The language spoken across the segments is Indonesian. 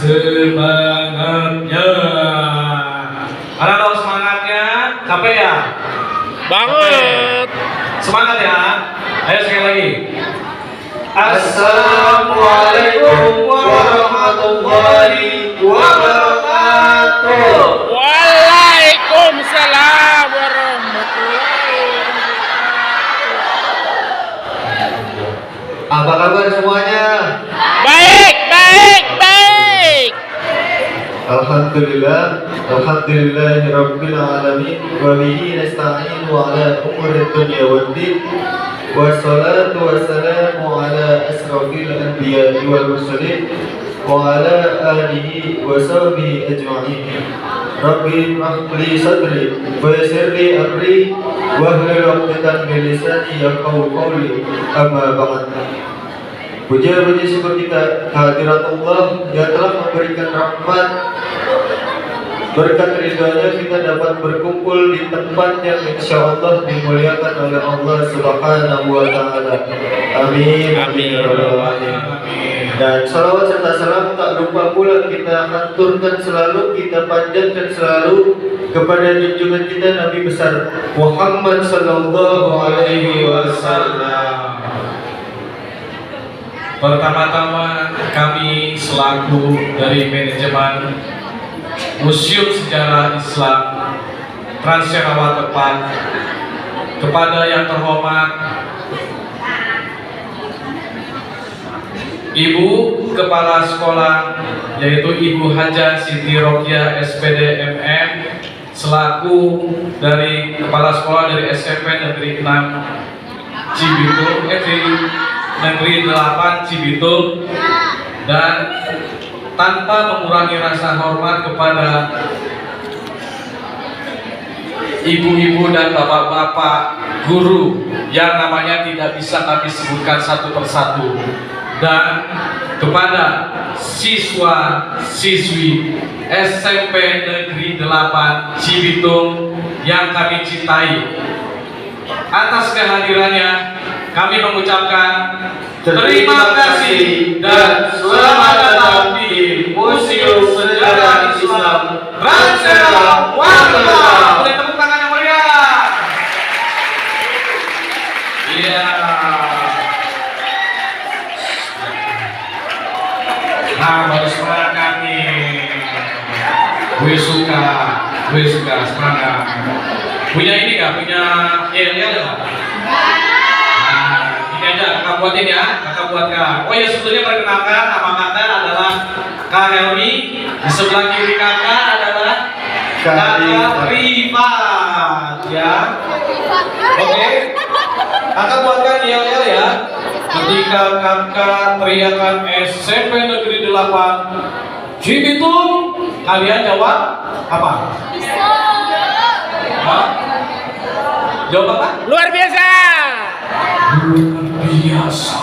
semangatnya. Mana tahu semangatnya? Capek ya? Banget. Semangat ya. Ayo sekali lagi. Assalamualaikum warahmatullahi wabarakatuh. Waalaikumsalam warahmatullahi wabarakatuh. Apa kabar semuanya? Baik, baik, baik. Alhamdulillahirabbil alamin wa bihi nasta'inu ala umuri dunya waddin. Wassalatu wassalamu ala asrafil anbiya'i wal mursalin wa ala alihi wa sahbihi ajma'in. Rabbi shrah li sadri wa yassir li amri wahlul 'uqdatam min lisani yafqahu qawli. Amma ba'd. Puja-puji syukur kita kehadirat Allah yang telah memberikan rahmat. Berkat ridhonya kita dapat berkumpul di tempat yang insya Allah dimuliakan oleh Allah Subhanahu wa Ta'ala. Amin. Amin. Dan salawat serta salam tak lupa pula kita aturkan selalu, kita panjatkan selalu kepada junjungan kita Nabi besar Muhammad Sallallahu Alaihi Wasallam. Pertama-tama kami selaku dari manajemen Museum Sejarah Islam Transera Waterpark kepada yang terhormat Ibu Kepala Sekolah yaitu Ibu Hajah Siti Rokia SPD MM selaku dari Kepala Sekolah dari SMP Negeri 6 Cibitung Negeri 8 Cibitung, dan tanpa mengurangi rasa hormat kepada ibu-ibu dan bapak-bapak guru yang namanya tidak bisa kami sebutkan satu persatu, dan kepada siswa-siswi SMP Negeri 8 Cibitung yang kami cintai. Atas kehadirannya kami mengucapkan terima kasih dan selamat datang di Museum Sejarah Islam Transera Waterpark. Boleh tepuk tangan yang meriah. Iya. Nah, baru semangat nih. Gue suka semangat. Punya ini nggak? Punya yel-yel nggak? Kakak buatin ya, kakak buatkan. Oh ya, sebetulnya perkenalkan nama kakak adalah Kak Helmi. Di sebelah kiri kakak adalah Kakak Rifat, ya. Oke. Kakak buatkan yel-yel ya. Ketika kakak teriakan SMP Negeri 8 Cibitung, kalian jawab apa? Hah? Jawab apa? Luar biasa. Luar biasa.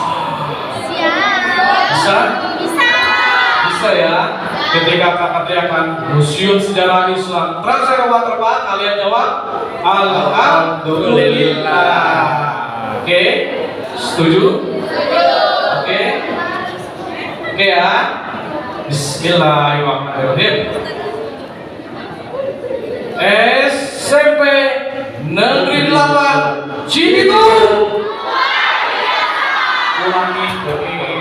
Bisa? Bisa ya. Ketika kakak teriakan Museum Sejarah Islam Transera Waterpark, kalian jawab Alhamdulillah. Oke? Setuju? Oke? Oke ya. Bismillahirrahmanirrahim. SMP Negeri 8 Cibitung. Ulangi,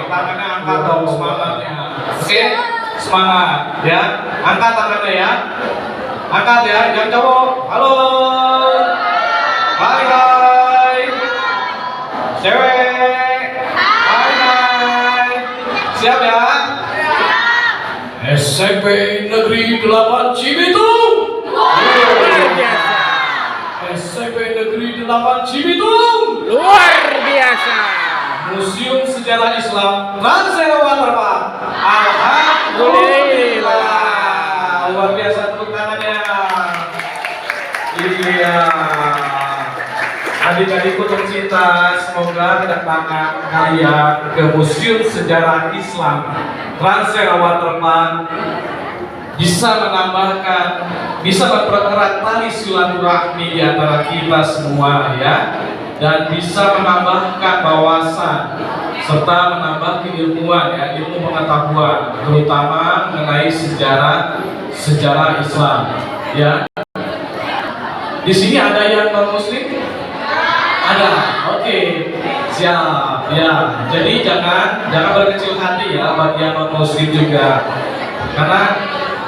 tangannya angkat dong, semangatnya. Oke, semangat ya. Angkat tangannya ya. Angkat ya, yang cowok. Halo. Hai hai. Cewek. Hai hai. Siap ya? SMP Negeri 8 Cibitung. Luar biasa. SMP Negeri 8 Cibitung. Luar biasa. Museum Sejarah Islam Transera Waterpark. Alhamdulillah. Luar biasa, tepuk tangannya. Iya. Adik-adikku tercinta, semoga kedatangan kalian ke Museum Sejarah Islam Transera Waterpark bisa menambahkan, bisa mempererat tali silaturahmi di antara kita semua ya. dan bisa menambahkan wawasan serta menambah keilmuan ya, ilmu pengetahuan terutama mengenai sejarah Islam ya. Di sini ada yang non muslim? Ada. Oke. Siap ya. Jadi jangan berkecil hati ya bagi yang non muslim juga. Karena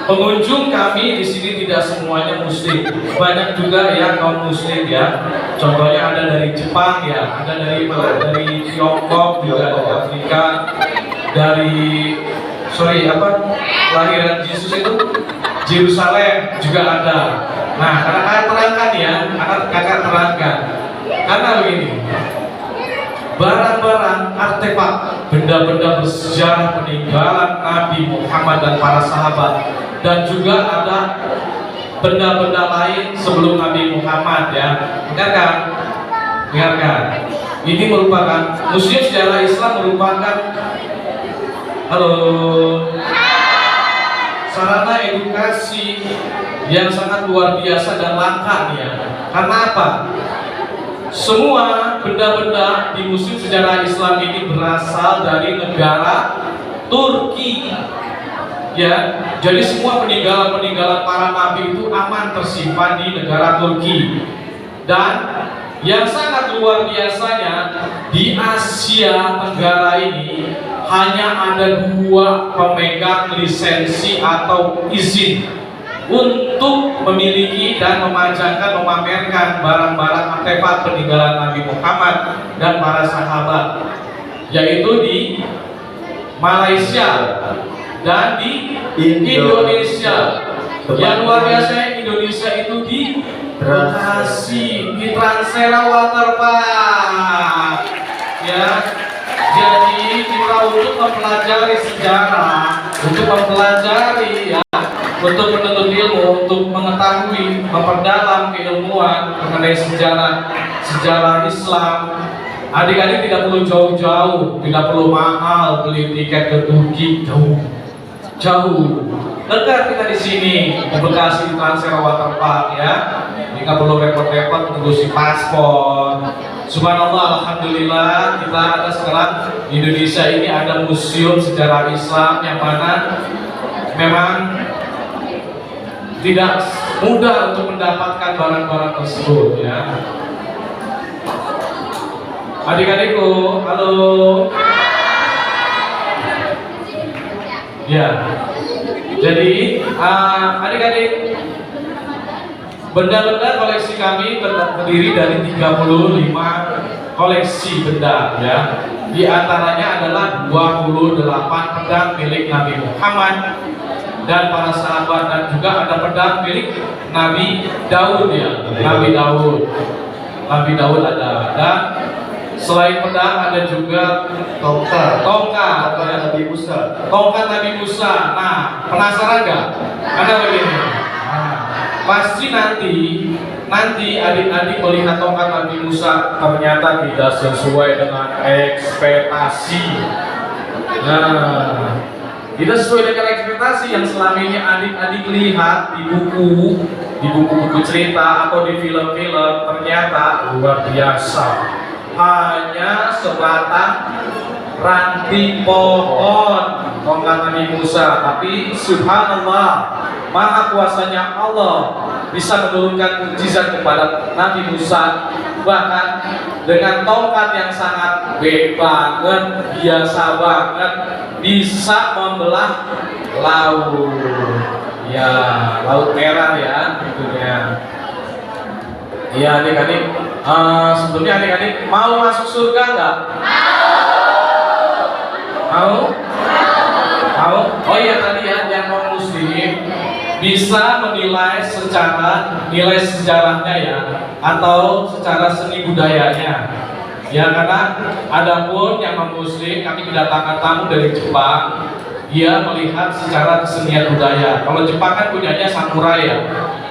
pengunjung kami di sini tidak semuanya muslim. Banyak juga yang non muslim ya. Contohnya ada dari Jepang ya, ada dari Tiongkok juga, dari Afrika, lahiran Yesus itu Yerusalem juga ada. Nah, karena kakak terangkan ya, kakak terangkan. Karena begini, barang-barang artefak, benda-benda bersejarah peninggalan Nabi Muhammad dan para sahabat, dan juga ada benda-benda lain sebelum Nabi Muhammad ya. Dengarkan. Ini merupakan Museum Sejarah Islam merupakan sarana edukasi yang sangat luar biasa dan langka ya. Karena apa? Semua benda-benda di Museum Sejarah Islam ini berasal dari negara Turki. Ya, jadi semua peninggalan para nabi itu aman tersimpan di negara Turki. Dan yang sangat luar biasanya di Asia Tenggara ini hanya ada 2 pemegang lisensi atau izin untuk memiliki dan memamerkan barang-barang artefak peninggalan Nabi Muhammad dan para sahabat, yaitu di Malaysia dan di Indonesia. Yang luar biasa Indonesia itu di Bekasi, di Transera Waterpark ya. Jadi kita untuk mempelajari sejarah, untuk mempelajari ya, untuk menuntut ilmu, untuk mengetahui, memperdalam keilmuan mengenai sejarah Islam. Adik-adik tidak perlu jauh-jauh, tidak perlu mahal beli tiket ke Turki, jauh. Dekat kita di sini, di Bekasi, di Transera Waterpark ya. Nggak perlu repot-repot ngurusi paspor. Subhanallah, alhamdulillah kita ada sekarang di Indonesia ini ada museum sejarah Islam yang mana memang tidak mudah untuk mendapatkan barang-barang tersebut ya. Adik-adikku, halo. Ya. Jadi adik-adik, benda-benda koleksi kami terdiri dari 35 koleksi benda ya. Di antaranya adalah 28 pedang milik Nabi Muhammad dan para sahabat, dan juga ada pedang milik Nabi Daud ya. Nabi Daud ada. Dan selain pedang ada juga tongkat ya. Nabi Musa. Tongkat Nabi Musa. Nah, penasaran nggak? Karena begini. Pasti nanti adik-adik melihat tongkat Nabi Musa ternyata tidak sesuai dengan ekspektasi. Nah, tidak sesuai dengan ekspektasi yang selama ini adik-adik lihat di buku-buku cerita atau di film-film, ternyata luar biasa. Hanya sebatang ranting pohon tongkat Nabi Musa, tapi subhanallah, maha kuasanya Allah bisa menurunkan mukjizat kepada Nabi Musa, bahkan dengan tongkat yang sangat gede banget, biasa banget, bisa membelah laut ya, laut merah ya tentunya. Iya adik-adik, sebelumnya adik-adik mau masuk surga nggak? Mau? Oh iya, tadi ya, yang non muslim bisa menilai secara nilai sejarahnya ya, atau secara seni budayanya ya. Karena adapun yang non muslim, kami kedatangan tamu dari Jepang, dia melihat secara kesenian budaya. Kalau Jepang kan punyanya samurai ya,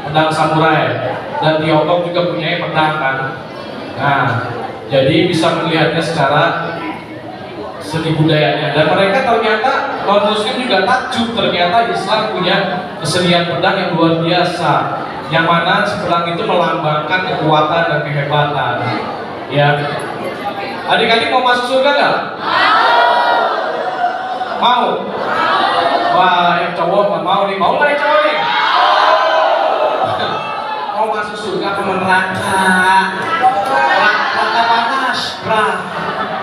pedang samurai, dan Tiongkok juga punya pedang kan. Nah, jadi bisa melihatnya secara seni budayanya, dan mereka ternyata non muslim juga takjub, ternyata Islam punya kesenian pedang yang luar biasa, yang mana pedang itu melambangkan kekuatan dan kehebatan Ya. Adik-adik mau masuk surga nggak? Mau. Wah, yang cowok nggak mau nih. Mau nggak yang cowok nih? Mau masuk surga ke neraka? Neraka panas,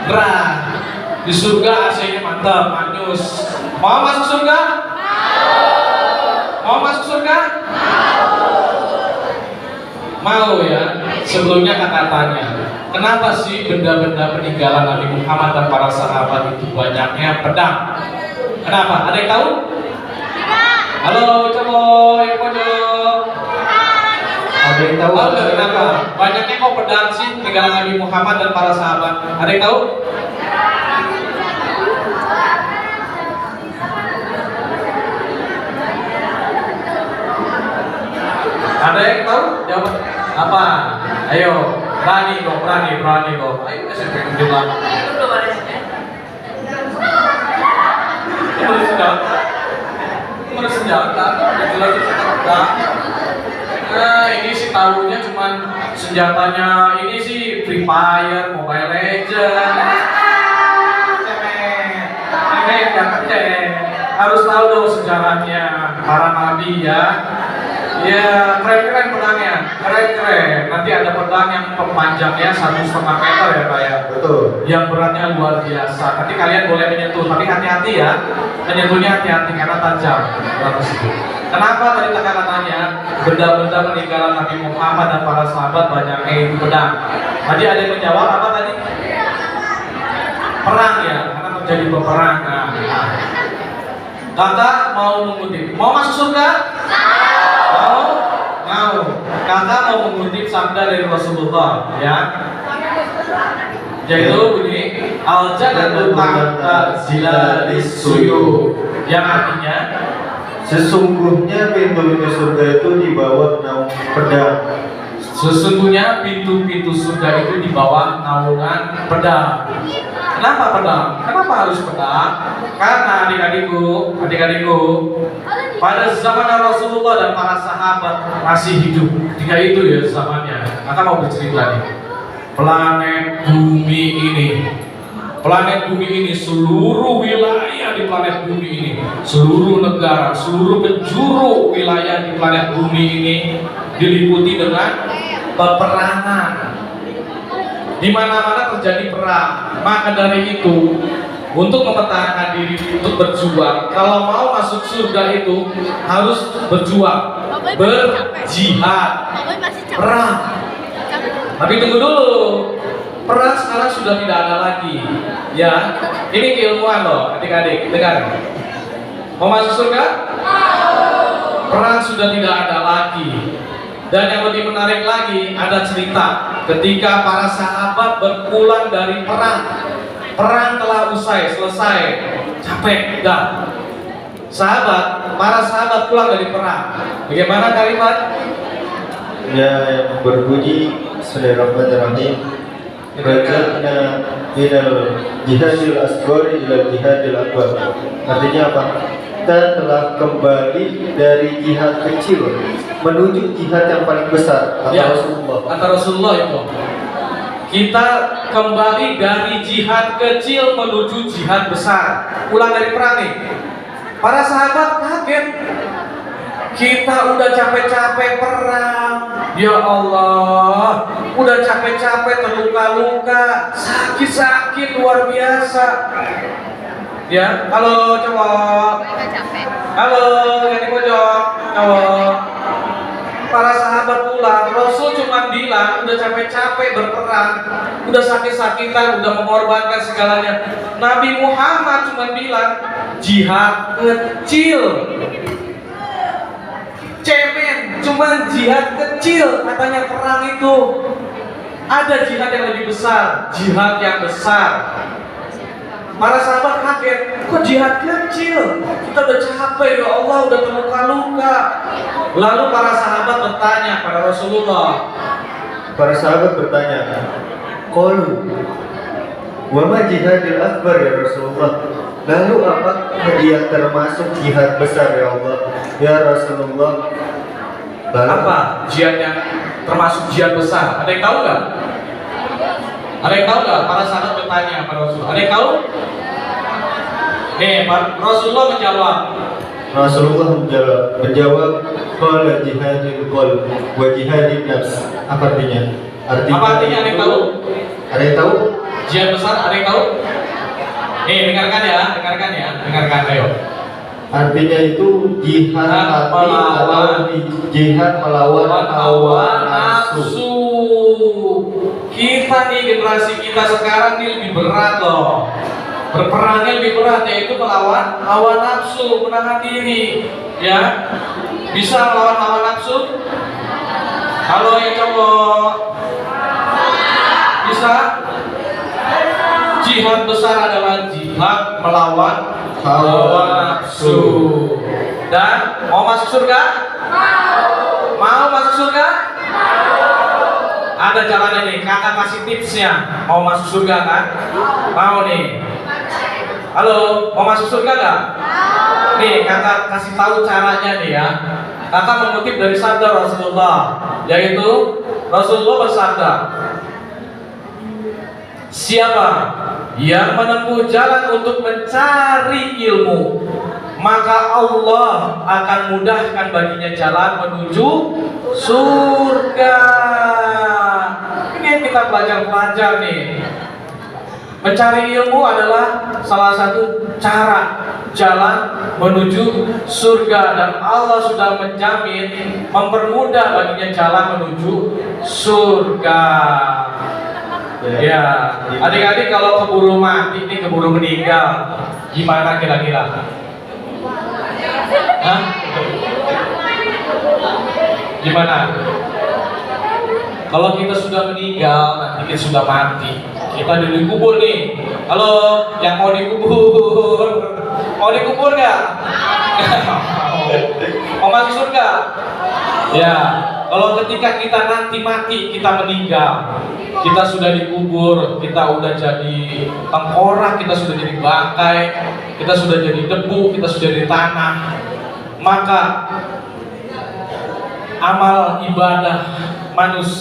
berat. Di surga AC-nya mantap, manyus. Mau masuk surga? Mau masuk surga? Mau ya. Sebelumnya kata-katanya, kenapa sih benda-benda peninggalan Nabi Muhammad dan para sahabat itu banyaknya pedang? Kenapa? Ada yang tahu? Halo, coba yang pojok. Ada yang tahu? Tahu nggak kenapa? Banyaknya kok pedang sih peninggalan Nabi Muhammad dan para sahabat? Ada yang tahu? Ada yang tahu? Jawab apa? Ayo, berani dong. Ayo SMP bilang. Bersenjata. Nah, ini sih tahunya cuman senjatanya ini sih Free Fire, Mobile Legends. Harus tahu dong sejarahnya para nabi ya. Ya, keren-keren pedangnya, keren-keren. Nanti ada pedang yang panjangnya 1,5 meter ya Pak ya. Betul. Yang beratnya luar biasa. Nanti kalian boleh menyentuh, tapi hati-hati ya. Menyentuhnya hati-hati karena tajam. Kenapa tadi kata-katanya benda-benda peninggalan Nabi Muhammad dan para sahabat banyaknya itu pedang? Tadi ada yang menjawab apa tadi? Perang ya, karena terjadi peperangan. Kakak mau mengutip, mau masuk surga? Mau. Kakak mau mengutip sabda dari Rasulullah, ya. Yaitu bunyi al-jannatu tahta zilalis suyu, yang artinya sesungguhnya pintu-pintu surga itu di bawah naung pedang. Sesungguhnya pintu-pintu surga itu di bawah naungan pedang. Kenapa pedang? Kenapa harus pedang? Karena adik-adikku, pada zaman Rasulullah dan para sahabat masih hidup ketika itu ya zamannya. Maka mau bercerita nih. Planet bumi ini, seluruh wilayah di planet bumi ini, seluruh negara, seluruh penjuru wilayah di planet bumi ini diliputi dengan peperangan. Di mana-mana terjadi perang. Maka dari itu, untuk mempertahankan diri, untuk berjuang, kalau mau masuk surga itu harus berjuang, berjihad, perang. Tapi tunggu dulu, perang sekarang sudah tidak ada lagi. Ya, ini keilmuan loh, adik-adik, dengar. Mau masuk surga? Perang sudah tidak ada lagi. Dan yang lebih menarik lagi, ada cerita ketika para sahabat berpulang dari perang. Perang telah selesai, capek, dah. Para sahabat pulang dari perang. Bagaimana kalimat? Ya, yang berbunyi Bismillahirrahmanirrahim. Raja'na minal jihadil asghari ila jihadil akbar. Artinya apa? Kita telah kembali dari jihad kecil menuju jihad yang paling besar, kata Rasulullah. Itu. Kita kembali dari jihad kecil menuju jihad besar. Pulang dari perang nih. Para sahabat kaget. Kita udah capek-capek perang. Ya Allah, udah capek-capek terluka-luka, sakit-sakit luar biasa. Ya, halo cowok. Halo, yang di pojok. Cowok. Para sahabat pulang, Rasul cuma bilang udah capek-capek berperang, udah sakit-sakitan, udah mengorbankan segalanya. Nabi Muhammad cuma bilang jihad kecil. Cemen, cuma jihad kecil katanya perang itu. Ada jihad yang lebih besar, jihad yang besar. Para sahabat kaget, kok jihad kecil? Kita udah capek ya Allah, udah terluka-luka. Lalu para sahabat bertanya pada Rasulullah. Para sahabat bertanya, qalu wa ma jihadil akbar ya Rasulullah? Lalu apakah dia termasuk jihad besar ya Allah? Ya Rasulullah. Lalu Apa jihad yang termasuk jihad besar? Ada yang tahu nggak? Ada yang tahu nggak? Para sahabat bertanya pada Rasulullah. Ada yang tahu? Rasulullah menjawab. Rasulullah menjawab qala jihadil qalb wa jihadin nafs. Apa artinya? Apa artinya? Ada yang tahu? Ada yang tahu? Jihad besar, ada yang tahu? Dengarkan ya, dengarkan ayo. Artinya itu jihad hati atau jihad melawan hawa nafsu. Kita nih, generasi kita sekarang nih lebih berat loh. Berperangnya lebih berat, yaitu melawan hawa nafsu, menahan diri. Ya, bisa melawan hawa nafsu? Halo yang cowok, bisa? Jihad besar adalah jihad melawan hawa nafsu. Dan mau masuk surga? Mau masuk surga? Ada jalannya nih, kakak kasih tipsnya. Mau masuk surga kan? Mau nih. Halo, mau masuk surga nggak? Nih, kakak kasih tahu caranya nih ya. Kakak mengutip dari sabda Rasulullah, yaitu Rasulullah bersabda, siapa yang menempuh jalan untuk mencari ilmu, maka Allah akan mudahkan baginya jalan menuju surga. Ini yang kita belajar nih. Mencari ilmu adalah salah satu cara jalan menuju surga, dan Allah sudah menjamin mempermudah baginya jalan menuju surga. Ya, adik-adik kalau keburu mati nih, keburu meninggal, gimana kira-kira? Hah? Gimana? Kalau kita sudah meninggal, nanti kita sudah mati, kita dikubur nih. Halo, yang mau dikubur? Mau dikubur nggak? Mau masuk surga? Ya, kalau ketika kita nanti mati, kita meninggal, kita sudah dikubur, kita udah jadi tengkorak, kita sudah jadi bangkai, kita sudah jadi debu, kita sudah jadi tanah, maka amal ibadah manusia